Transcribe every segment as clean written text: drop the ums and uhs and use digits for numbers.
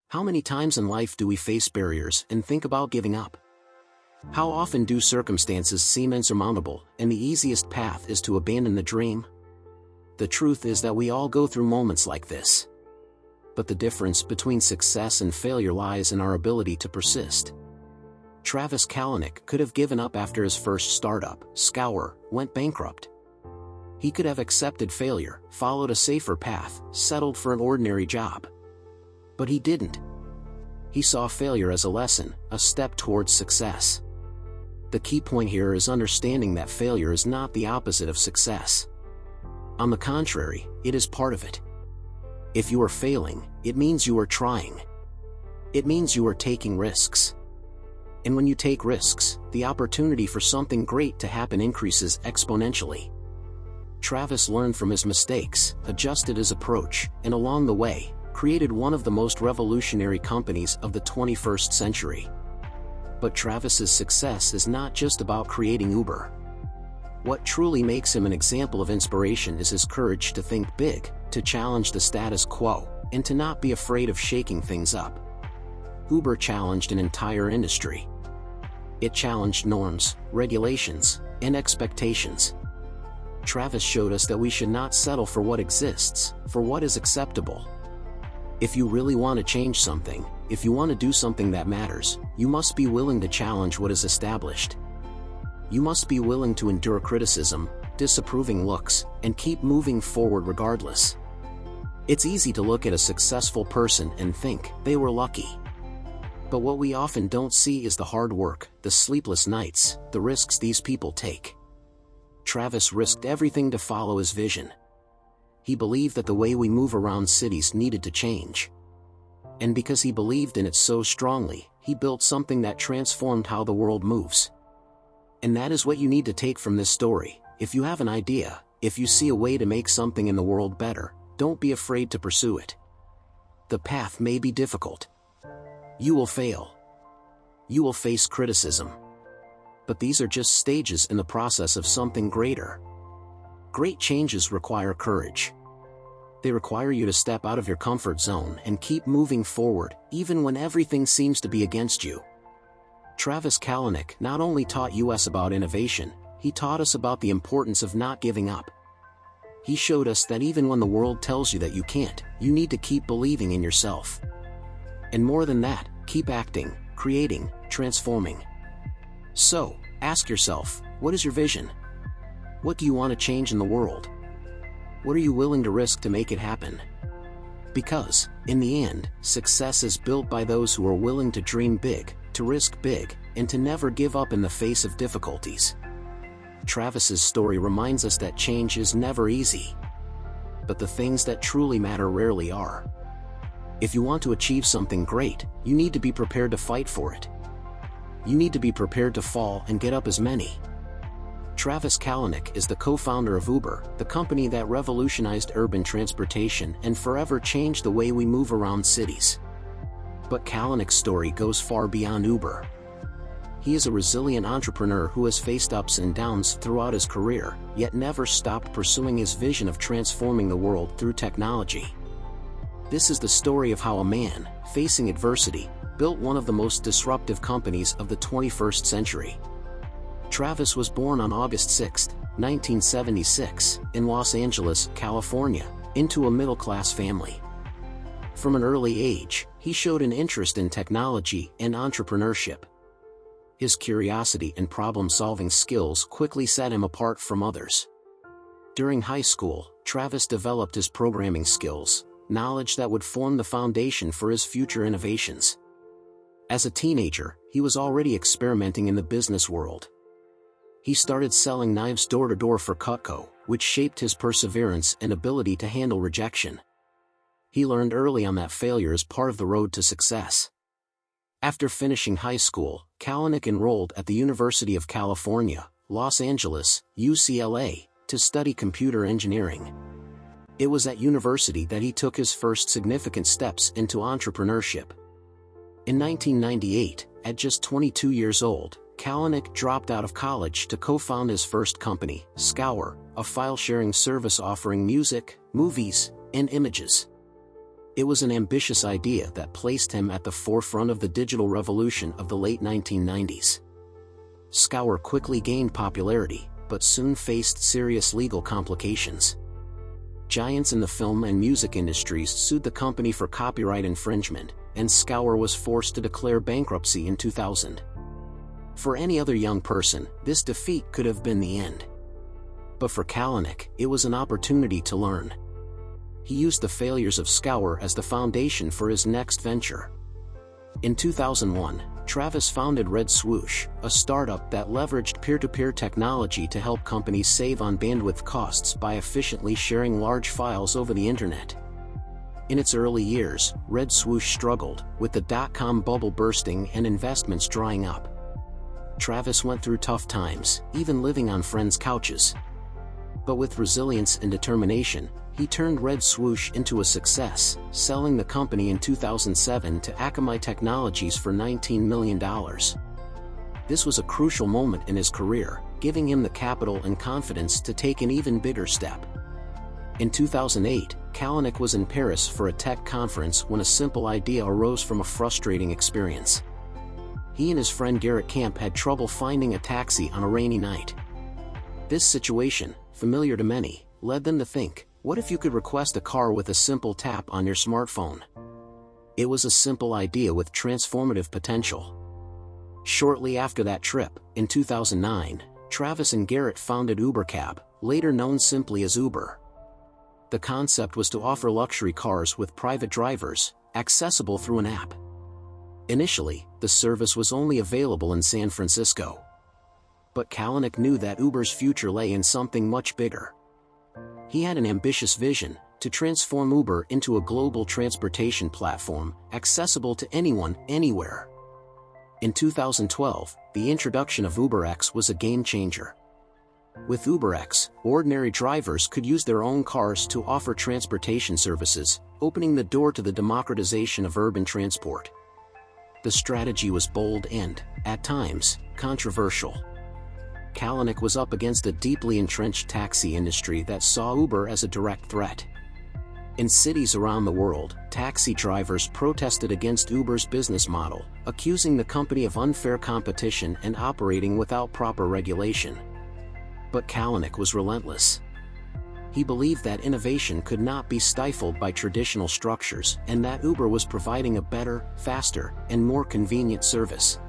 How many times in life do we face barriers and think about giving up? How often do circumstances seem insurmountable and the easiest path is to abandon the dream? The truth is that we all go through moments like this. But the difference between success and failure lies in our ability to persist. Travis Kalanick could have given up after his first startup, Scour, went bankrupt. He could have accepted failure, followed a safer path, settled for an ordinary job. But he didn't. He saw failure as a lesson, a step towards success. The key point here is understanding that failure is not the opposite of success. On the contrary, it is part of it. If you are failing, it means you are trying. It means you are taking risks. And when you take risks, the opportunity for something great to happen increases exponentially. Travis learned from his mistakes, adjusted his approach, and along the way, created one of the most revolutionary companies of the 21st century. But Travis's success is not just about creating Uber. What truly makes him an example of inspiration is his courage to think big, to challenge the status quo, and to not be afraid of shaking things up. Uber challenged an entire industry. It challenged norms, regulations, and expectations. Travis showed us that we should not settle for what exists, for what is acceptable. If you really want to change something, if you want to do something that matters, you must be willing to challenge what is established. You must be willing to endure criticism, disapproving looks, and keep moving forward regardless. It's easy to look at a successful person and think they were lucky. But what we often don't see is the hard work, the sleepless nights, the risks these people take. Travis risked everything to follow his vision. He believed that the way we move around cities needed to change. And because he believed in it so strongly, he built something that transformed how the world moves. And that is what you need to take from this story. If you have an idea, if you see a way to make something in the world better, don't be afraid to pursue it. The path may be difficult. You will fail. You will face criticism. But these are just stages in the process of something greater. Great changes require courage. They require you to step out of your comfort zone and keep moving forward, even when everything seems to be against you. Travis Kalanick not only taught us about innovation, he taught us about the importance of not giving up. He showed us that even when the world tells you that you can't, you need to keep believing in yourself. And more than that, keep acting, creating, transforming. So, ask yourself, what is your vision? What do you want to change in the world? What are you willing to risk to make it happen? Because, in the end, success is built by those who are willing to dream big, to risk big, and to never give up in the face of difficulties. Travis's story reminds us that change is never easy. But the things that truly matter rarely are. If you want to achieve something great, you need to be prepared to fight for it. You need to be prepared to fall and get up as many. Travis Kalanick is the co-founder of Uber, the company that revolutionized urban transportation and forever changed the way we move around cities. But Kalanick's story goes far beyond Uber. He is a resilient entrepreneur who has faced ups and downs throughout his career, yet never stopped pursuing his vision of transforming the world through technology. This is the story of how a man, facing adversity, built one of the most disruptive companies of the 21st century. Travis was born on August 6, 1976, in Los Angeles, California, into a middle-class family. From an early age, he showed an interest in technology and entrepreneurship. His curiosity and problem-solving skills quickly set him apart from others. During high school, Travis developed his programming skills, knowledge that would form the foundation for his future innovations. As a teenager, he was already experimenting in the business world. He started selling knives door-to-door for Cutco, which shaped his perseverance and ability to handle rejection. He learned early on that failure is part of the road to success. After finishing high school, Kalanick enrolled at the University of California, Los Angeles, UCLA, to study computer engineering. It was at university that he took his first significant steps into entrepreneurship. In 1998, at just 22 years old, Kalanick dropped out of college to co-found his first company, Scour, a file-sharing service offering music, movies, and images. It was an ambitious idea that placed him at the forefront of the digital revolution of the late 1990s. Scour quickly gained popularity, but soon faced serious legal complications. Giants in the film and music industries sued the company for copyright infringement, and Scour was forced to declare bankruptcy in 2000. For any other young person, this defeat could have been the end. But for Kalanick, it was an opportunity to learn. He used the failures of Scour as the foundation for his next venture. In 2001, Travis founded Red Swoosh, a startup that leveraged peer-to-peer technology to help companies save on bandwidth costs by efficiently sharing large files over the internet. In its early years, Red Swoosh struggled, with the dot-com bubble bursting and investments drying up. Travis went through tough times, even living on friends' couches. But with resilience and determination, he turned Red Swoosh into a success, selling the company in 2007 to Akamai Technologies for $19 million. This was a crucial moment in his career, giving him the capital and confidence to take an even bigger step. In 2008, Kalanick was in Paris for a tech conference when a simple idea arose from a frustrating experience. He and his friend Garrett Camp had trouble finding a taxi on a rainy night. This situation, familiar to many, led them to think, what if you could request a car with a simple tap on your smartphone? It was a simple idea with transformative potential. Shortly after that trip, in 2009, Travis and Garrett founded UberCab, later known simply as Uber. The concept was to offer luxury cars with private drivers, accessible through an app. Initially, the service was only available in San Francisco. But Kalanick knew that Uber's future lay in something much bigger. He had an ambitious vision, to transform Uber into a global transportation platform, accessible to anyone, anywhere. In 2012, the introduction of UberX was a game-changer. With UberX, ordinary drivers could use their own cars to offer transportation services, opening the door to the democratization of urban transport. The strategy was bold and, at times, controversial. Kalanick was up against a deeply entrenched taxi industry that saw Uber as a direct threat. In cities around the world, taxi drivers protested against Uber's business model, accusing the company of unfair competition and operating without proper regulation. But Kalanick was relentless. He believed that innovation could not be stifled by traditional structures and that Uber was providing a better, faster, and more convenient service.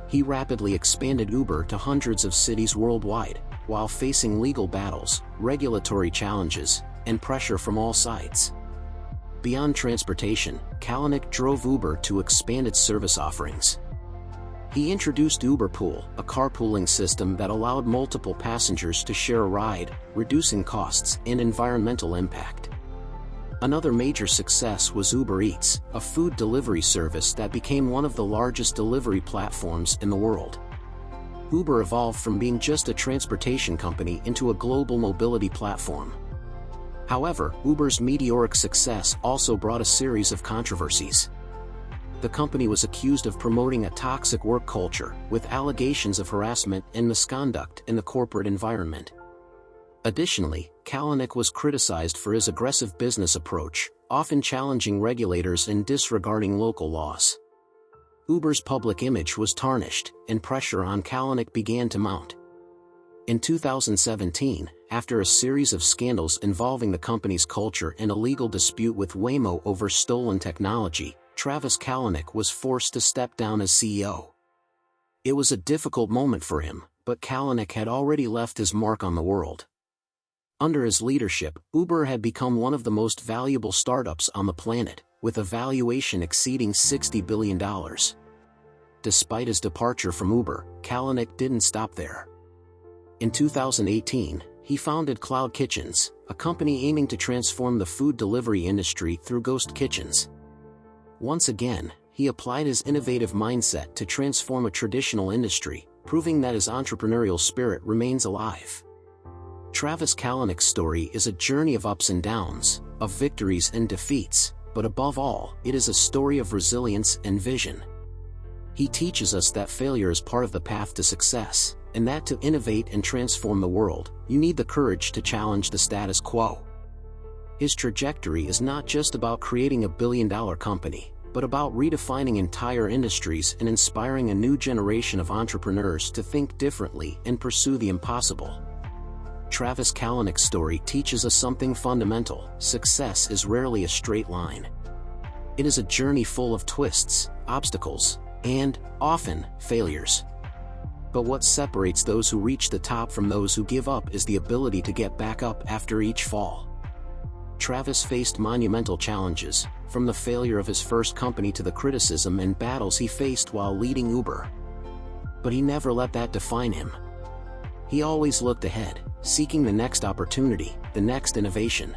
He rapidly expanded Uber to hundreds of cities worldwide, while facing legal battles, regulatory challenges, and pressure from all sides. Beyond transportation, Kalanick drove Uber to expand its service offerings. He introduced UberPool, a carpooling system that allowed multiple passengers to share a ride, reducing costs and environmental impact. Another major success was Uber Eats, a food delivery service that became one of the largest delivery platforms in the world. Uber evolved from being just a transportation company into a global mobility platform. However, Uber's meteoric success also brought a series of controversies. The company was accused of promoting a toxic work culture, with allegations of harassment and misconduct in the corporate environment. Additionally, Kalanick was criticized for his aggressive business approach, often challenging regulators and disregarding local laws. Uber's public image was tarnished, and pressure on Kalanick began to mount. In 2017, after a series of scandals involving the company's culture and a legal dispute with Waymo over stolen technology, Travis Kalanick was forced to step down as CEO. It was a difficult moment for him, but Kalanick had already left his mark on the world. Under his leadership, Uber had become one of the most valuable startups on the planet, with a valuation exceeding $60 billion. Despite his departure from Uber, Kalanick didn't stop there. In 2018, he founded Cloud Kitchens, a company aiming to transform the food delivery industry through ghost kitchens. Once again, he applied his innovative mindset to transform a traditional industry, proving that his entrepreneurial spirit remains alive. Travis Kalanick's story is a journey of ups and downs, of victories and defeats, but above all, it is a story of resilience and vision. He teaches us that failure is part of the path to success, and that to innovate and transform the world, you need the courage to challenge the status quo. His trajectory is not just about creating a billion-dollar company, but about redefining entire industries and inspiring a new generation of entrepreneurs to think differently and pursue the impossible. Travis Kalanick's story teaches us something fundamental: success is rarely a straight line. It is a journey full of twists, obstacles, and, often, failures. But what separates those who reach the top from those who give up is the ability to get back up after each fall. Travis faced monumental challenges, from the failure of his first company to the criticism and battles he faced while leading Uber. But he never let that define him. He always looked ahead, seeking the next opportunity, the next innovation,